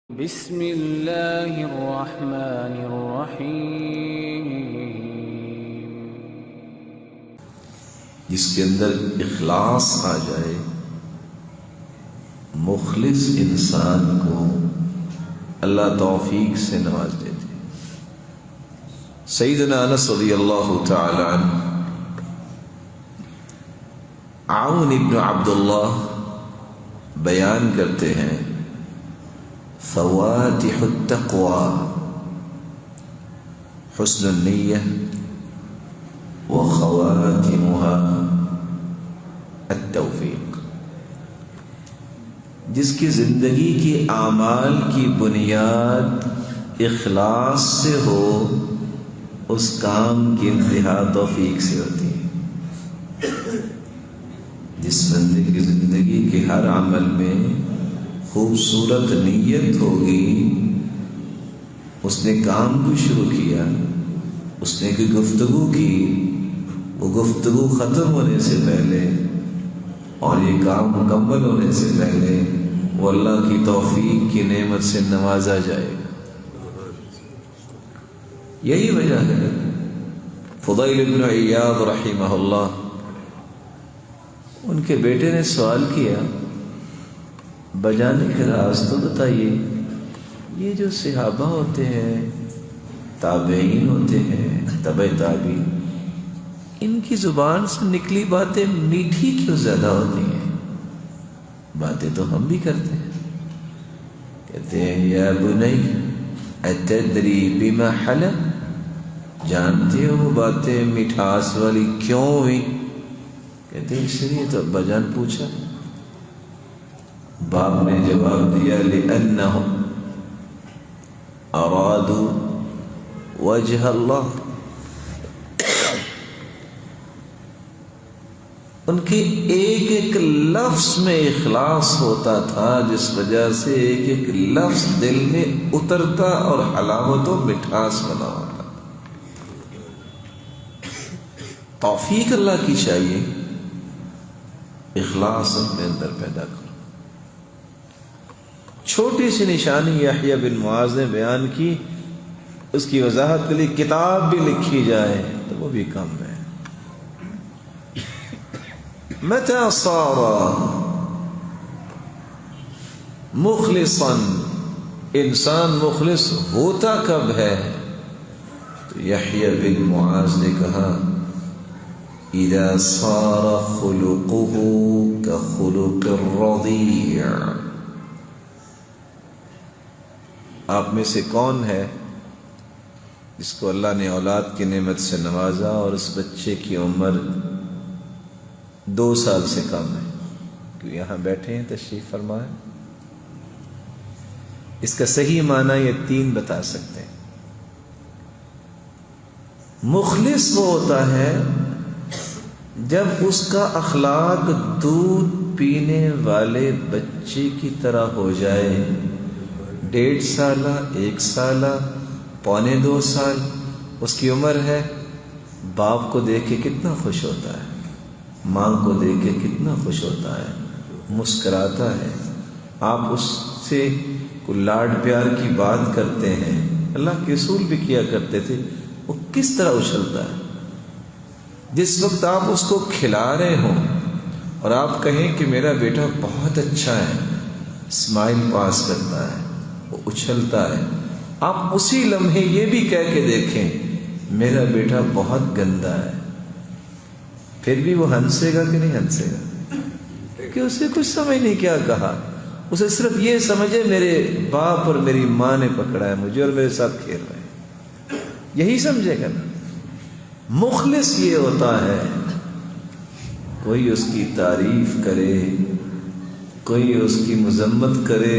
بسم اللہ الرحمن الرحیم۔ جس کے اندر اخلاص آ جائے، مخلص انسان کو اللہ توفیق سے نواز دیتے۔ سیدنا انس رضی اللہ تعالی عنہ عون ابن عبداللہ بیان کرتے ہیں، فواتح التقوى حسن النیہ وخواتمها التوفیق۔ جس کی زندگی کی اعمال کی بنیاد اخلاص سے ہو، اس کام کی انتہا توفیق سے ہوتی ہے۔ جس بندے کی زندگی کے ہر عمل میں خوبصورت نیت ہوگی، اس نے کام کو شروع کیا، اس نے کوئی گفتگو کی، وہ گفتگو ختم ہونے سے پہلے اور یہ کام مکمل ہونے سے پہلے وہ اللہ کی توفیق کی نعمت سے نوازا جائے گا۔ یہی وجہ ہے فضیل ابن عیاض رحمہ اللہ، ان کے بیٹے نے سوال کیا، بجانے کے راز تو بتائیے، یہ جو صحابہ ہوتے ہیں، تابعین ہوتے ہیں، تبع تابعین، ان کی زبان سے نکلی باتیں میٹھی کیوں زیادہ ہوتی ہیں؟ باتیں تو ہم بھی کرتے ہیں۔ کہتے ہیں یا بنی اتدری بما حلا، جانتے ہو وہ باتیں مٹھاس والی کیوں ہوئی؟ کہتے ہیں اس لیے تو ابا جان پوچھا۔ باپ نے جواب دیا لأنهم ارادوا وجہ اللہ، ان کے ایک ایک لفظ میں اخلاص ہوتا تھا، جس وجہ سے ایک ایک لفظ دل میں اترتا اور حلاوت و مٹھاس بنا ہوتا۔ توفیق اللہ کی چاہیے، اخلاص اپنے اندر پیدا کرو۔ چھوٹی سی نشانی یحییٰ بن معاذ نے بیان کی، اس کی وضاحت کے لیے کتاب بھی لکھی جائے تو وہ بھی کم ہے۔ متى صار مخلصا، انسان مخلص ہوتا کب ہے؟ تو یحییٰ بن معاذ نے کہا اذا صار خلقه كخلق الرضيع۔ آپ میں سے کون ہے جس کو اللہ نے اولاد کی نعمت سے نوازا اور اس بچے کی عمر 2 سال سے کم ہے؟ کیوں یہاں بیٹھے ہیں، تشریف فرمائیں۔ اس کا صحیح معنی یہ 3 بتا سکتے ہیں۔ مخلص وہ ہوتا ہے جب اس کا اخلاق دودھ پینے والے بچے کی طرح ہو جائے، 1.5 سالہ، 1 سالہ، 1.25 سال اس کی عمر ہے، باپ کو دیکھ کے کتنا خوش ہوتا ہے، ماں کو دیکھ کے کتنا خوش ہوتا ہے، مسکراتا ہے، آپ اس سے کوئی لاڈ پیار کی بات کرتے ہیں، اللہ کے رسول بھی کیا کرتے تھے، وہ کس طرح اچھلتا ہے۔ جس وقت آپ اس کو کھلا رہے ہوں اور آپ کہیں کہ میرا بیٹا بہت اچھا ہے، اسمائل پاس کرتا ہے، وہ اچھلتا ہے، آپ اسی لمحے یہ بھی کہہ کے دیکھیں میرا بیٹا بہت گندا ہے، پھر بھی وہ ہنسے گا کہ نہیں ہنسے گا؟ کہ اسے کچھ سمجھ نہیں کیا کہا، اسے صرف یہ سمجھے میرے باپ اور میری ماں نے پکڑا ہے مجھے اور میرے ساتھ کھیل رہے ہیں، یہی سمجھے گا نا۔ مخلص یہ ہوتا ہے کوئی اس کی تعریف کرے، کوئی اس کی مذمت کرے،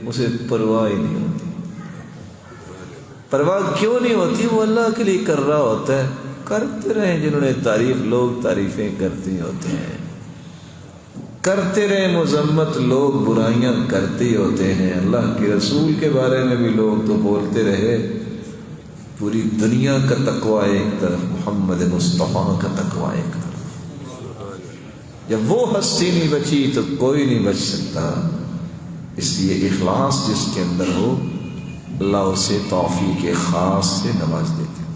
اسے پرواہ ہی نہیں ہوتی۔ پرواہ کیوں نہیں ہوتی؟ وہ اللہ کے لیے کر رہا ہوتا ہے، کرتے رہیں، جنہوں نے تعریف، لوگ تعریفیں کرتے ہوتے ہیں، کرتے رہیں، مذمت لوگ برائیاں کرتے ہوتے ہیں، اللہ کے رسول کے بارے میں بھی لوگ تو بولتے رہے، پوری دنیا کا تقوی ایک طرف، محمد مصطفیٰ کا تقوی ایک طرف۔ جب وہ ہستی نہیں بچی تو کوئی نہیں بچ سکتا۔ اس لیے اخلاص جس کے اندر ہو اللہ اسے توفیق خاص سے نواز دیتے ہیں۔